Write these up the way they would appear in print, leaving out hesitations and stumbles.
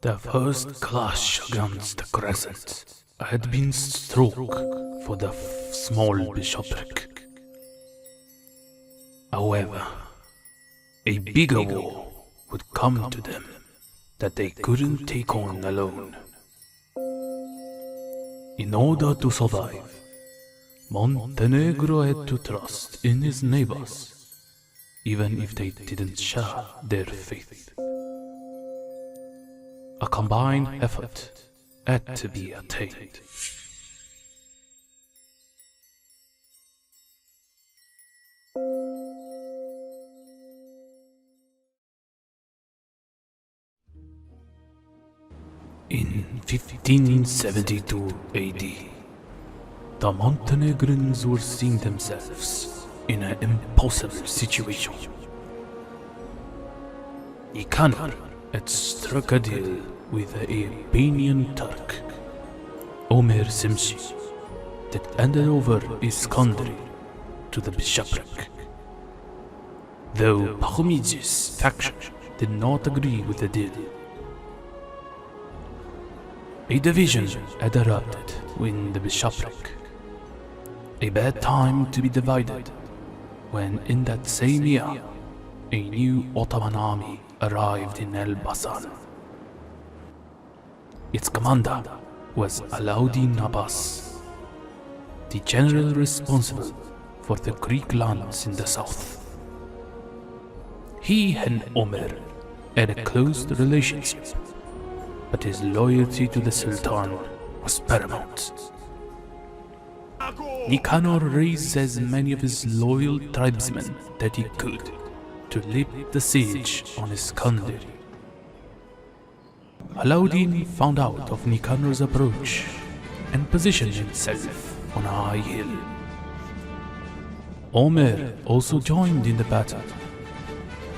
The first clash against the Crescent had been struck for the small bishopric. However, a bigger war would come to them that they couldn't take on alone. In order to survive, Montenegro had to trust in his neighbors, even if they didn't share their faith. A combined effort had to be attained. In 1572 AD, the Montenegrins were seeing themselves in an impossible situation. Nicanor had struck a deal with the Albanian Turk, Omer Simshi, that handed over his country to the bishopric. Though Pachomides' faction did not agree with the deal, a division had erupted within the bishopric. A bad time to be divided, when in that same year, a new Ottoman army arrived in Elbasan. Its commander was Alauddin Abbas, the general responsible for the Greek lands in the south. He and Omer had a close relationship, but his loyalty to the Sultan was paramount. Nicanor raised as many of his loyal tribesmen that he could to lift the siege on his country. Alauddin found out of Nicanor's approach and positioned himself on a high hill. Omer also joined in the battle,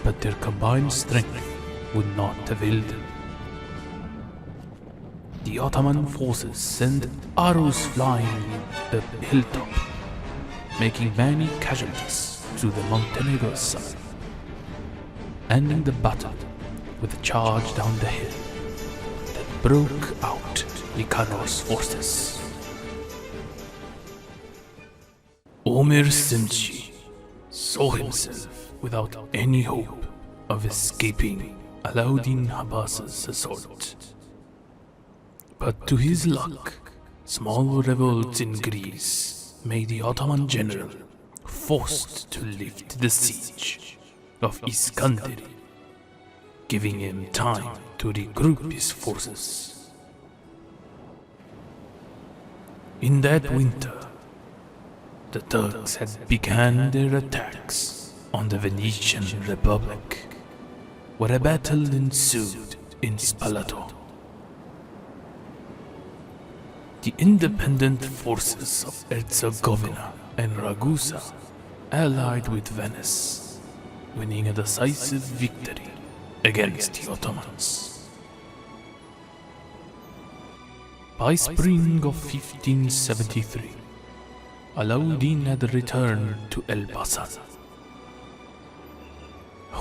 but their combined strength would not avail them. The Ottoman forces sent arrows flying the hilltop, making many casualties to the Montenegro side, ending the battle with a charge down the hill that broke out Nicanor's forces. Omer Simchi saw himself without any hope of escaping Alauddin Abbas's assault. But to his luck, small revolts in Greece made the Ottoman general forced to lift the siege of Iskandari, giving him time to regroup his forces. In that winter, the Turks had begun their attacks on the Venetian Republic, where a battle ensued in Spalato. The independent forces of Herzegovina and Ragusa allied with Venice, winning a decisive victory against the Ottomans. By spring of 1573, Alauddin had returned to Elbasan.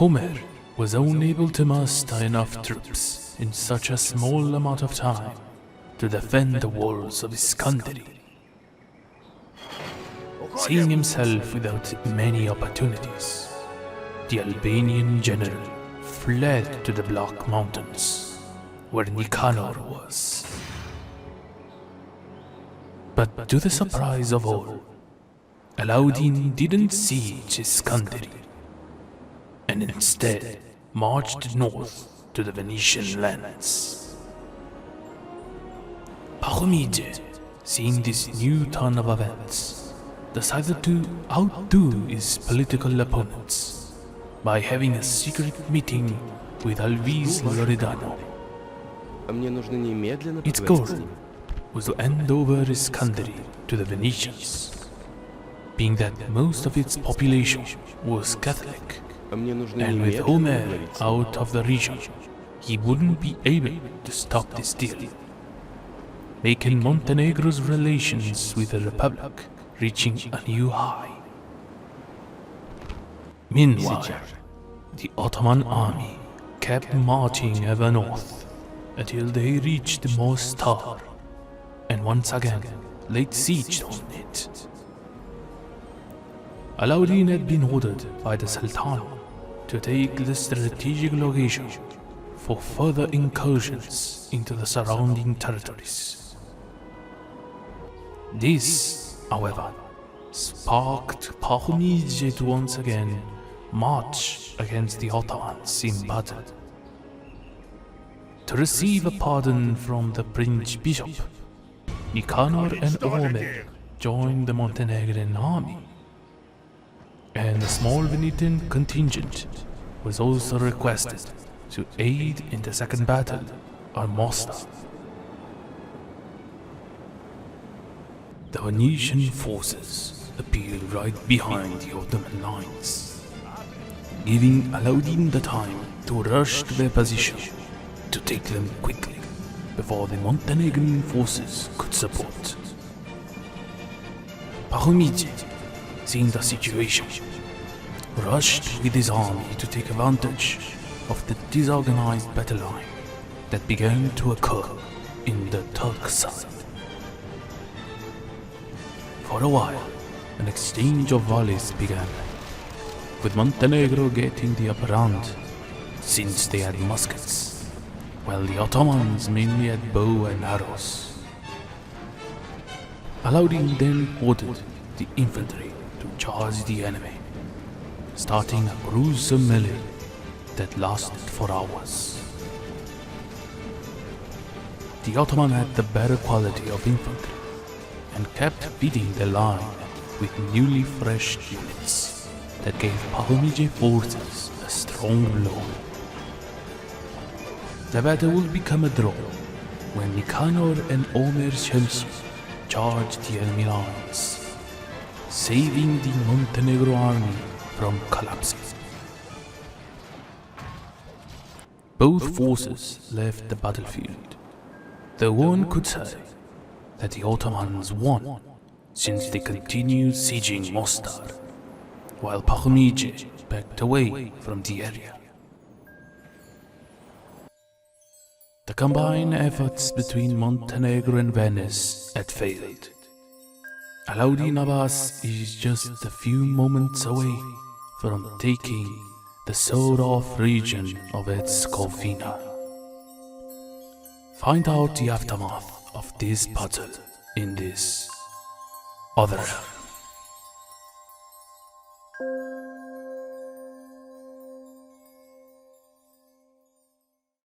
Omer was unable to muster enough troops in such a small amount of time to defend the walls of Iskandari. Seeing himself without many opportunities, the Albanian general fled to the Black Mountains, where Nicanor was. But to the surprise of all, Alauddin didn't siege Iskandari, and instead marched north to the Venetian lands. Pachomides, seeing this new turn of events, decided to outdo his political opponents by having a secret meeting with Alvise Loredano. Its goal was to hand over Iskandari to the Venetians, being that most of its population was Catholic, and with Omer out of the region, he wouldn't be able to stop this deal, making Montenegro's relations with the Republic reaching a new high. Meanwhile, the Ottoman army kept marching ever north until they reached Mostar and once again laid siege on it. Alauddin had been ordered by the Sultan to take the strategic location for further incursions into the surrounding territories. This, however, sparked Pahomije to once again march against the Ottomans in battle. To receive a pardon from the Prince-Bishop, Nicanor and Omer joined the Montenegrin army, and a small Venetian contingent was also requested to aid in the second battle on Mostar. The Venetian forces appeared right behind the Ottoman lines, giving Alauddin the time to rush to their position to take them quickly before the Montenegrin forces could support. Pahomije, seeing the situation, rushed with his army to take advantage of the disorganized battle line that began to occur in the Turk side. For a while, an exchange of volleys began, with Montenegro getting the upper hand since they had muskets, while the Ottomans mainly had bow and arrows. Alauddin then ordered the infantry to charge the enemy, starting a gruesome melee that lasted for hours. The Ottoman had the better quality of infantry and kept feeding the line with newly fresh units that gave Pahomije forces a strong blow. The battle would become a draw when Nicanor and Omer Shamsi charged the enemy lines, saving the Montenegro army from collapsing. Both forces left the battlefield, though one could say that the Ottomans won since they continued sieging Mostar, while Pahomije backed away from the area. The combined efforts between Montenegro and Venice had failed. Alauddin Abbas is just a few moments away from taking the sawed-off region of Herzegovina. Find out the aftermath of this battle in this other